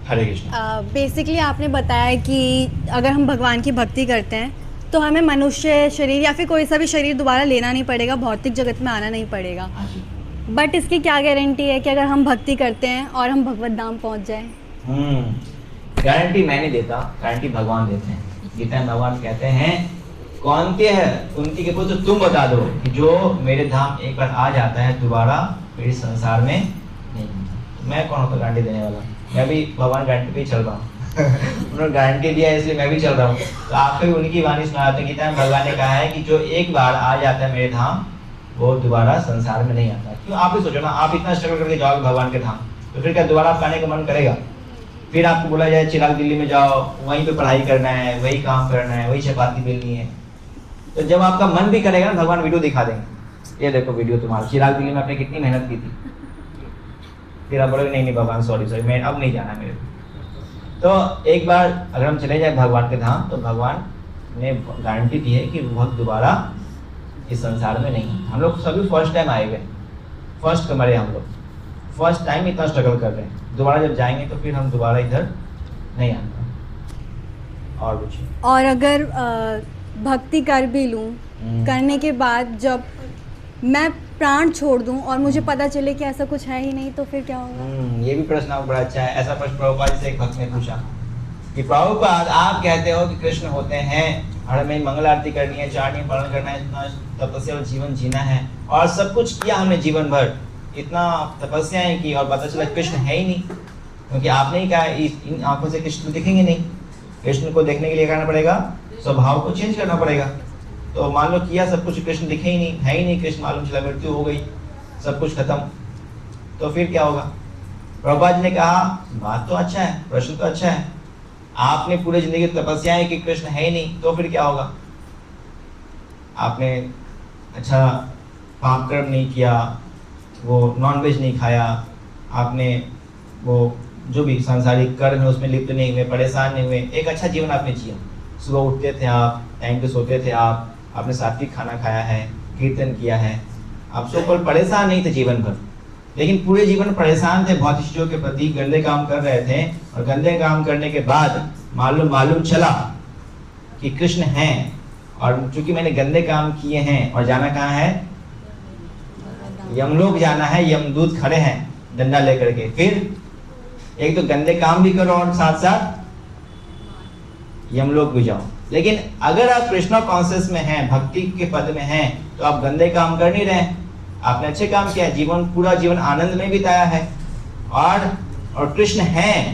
हरे Krishna. Basically आपने बताया कि अगर हम भगवान की भक्ति करते हैं तो हमें मनुष्य शरीर या फिर कोई सा भी शरीर दोबारा लेना नहीं पड़ेगा, भौतिक जगत में आना नहीं पड़ेगा। हाँ जी। बट इसकी क्या गारंटी है कि अगर हम भक्ति करते हैं और हम भगवत धाम पहुंच जाएं? गारंटी मैं नहीं देता, गारंटी भगवान देते हैं। गीता में भगवान कहते हैं कौन के है उनकी के पुत्र तुम बता दो कि जो मेरे धाम एक बार आ जाता है दोबारा मेरे संसार में नहीं। मैं कौन होता गारंटी देने वाला? मैं भी भगवान गारंटी पे ही चल रहा हूँ। उन्होंने गारंटी दिया है इसलिए मैं भी चल रहा हूँ। तो आपको भी उनकी वाणी सुनाते हैं। गीता में भगवान ने कहा है कि जो एक बार आ जाता है मेरे धाम वो दोबारा संसार में नहीं आता। क्यों? आप ही सोचो ना, आप इतना स्ट्रगल करके जाओगे भगवान के धाम तो फिर क्या दोबारा आप आने का मन करेगा? फिर आपको बोला जाए चिराग दिल्ली में जाओ, वहीं पे पढ़ाई करना है, वही काम करना है, वही चपाती बेलनी है। तो जब आपका मन भी करेगा ना, भगवान वीडियो दिखा देंगे, ये देखो वीडियो तुम्हारा, चिराग दिल्ली में आपने कितनी मेहनत की थी। फिर आप बोलोगे नहीं भगवान सॉरी मैं अब नहीं जाना मेरे को। तो एक बार अगर हम चले जाए भगवान के धाम तो भगवान ने गारंटी दी है कि वह दोबारा इस संसार में नहीं। हम लोग सभी फर्स्ट टाइम आए हुए, फर्स्ट कमरे, हम लोग फर्स्ट टाइम इतना स्ट्रगल कर रहे हैं। दोबारा जब जाएंगे तो फिर हम दोबारा इधर नहीं आएंगे। और कुछ? और अगर भक्ति कर भी लूँ, करने के बाद जब मैं प्राण छोड़ दूं और मुझे पता चले कि ऐसा कुछ है ही नहीं तो फिर क्या होगा? ये भी प्रश्न आपको बड़ा अच्छा है। ऐसा प्रश्न प्रभुपाद से एक भक्त ने पूछा कि प्रभुपाद आप कहते हो कि कृष्ण होते हैं और हमें मंगल आरती करनी है, 4 नियम पालन करना है, इतना तपस्या और जीवन जीना है और सब कुछ किया हमने जीवन भर, इतना तपस्याएं की और पता चला कृष्ण है ही नहीं। क्योंकि आपने ही कहा इन आंखों से कृष्ण दिखेंगे नहीं। कृष्ण को देखने के लिए करना पड़ेगा, स्वभाव को चेंज करना पड़ेगा। तो मान लो किया सब कुछ, कृष्ण दिखे ही नहीं, है ही नहीं कृष्ण, मालूम चला मृत्यु हो गई, सब कुछ खत्म, तो फिर क्या होगा? प्रभुपाद जी ने कहा बात तो अच्छा है, प्रश्न तो अच्छा है, आपने पूरी जिंदगी तपस्याएं कि कृष्ण है ही नहीं तो फिर क्या होगा? आपने अच्छा पाप कर्म नहीं किया, वो नॉनवेज नहीं खाया, आपने वो जो भी सांसारिक कर्म है उसमें लिप्त नहीं हुए, परेशान नहीं हुए, एक अच्छा जीवन आपने जिया। सुबह उठते थे आप, टाइम पे सोते थे आप, आपने सात्विक खाना खाया है, कीर्तन किया है, आप सब पर परेशान नहीं थे जीवन भर। लेकिन पूरे जीवन परेशान थे भौतिक चीजों के प्रति, गंदे काम कर रहे थे और गंदे काम करने के बाद मालूम चला कि कृष्ण हैं और चूंकि मैंने गंदे काम किए हैं और जाना कहाँ है? यमलोक जाना है, यमदूत खड़े हैं डंडा लेकर के। फिर एक तो गंदे काम भी करो और साथ साथ यमलोक भी जाओ। लेकिन अगर आप कृष्णा कॉन्शियस में हैं, भक्ति के पद में हैं, तो आप गंदे काम कर नहीं रहे, आपने अच्छे काम किया, जीवन पूरा जीवन आनंद में बिताया है और कृष्ण हैं।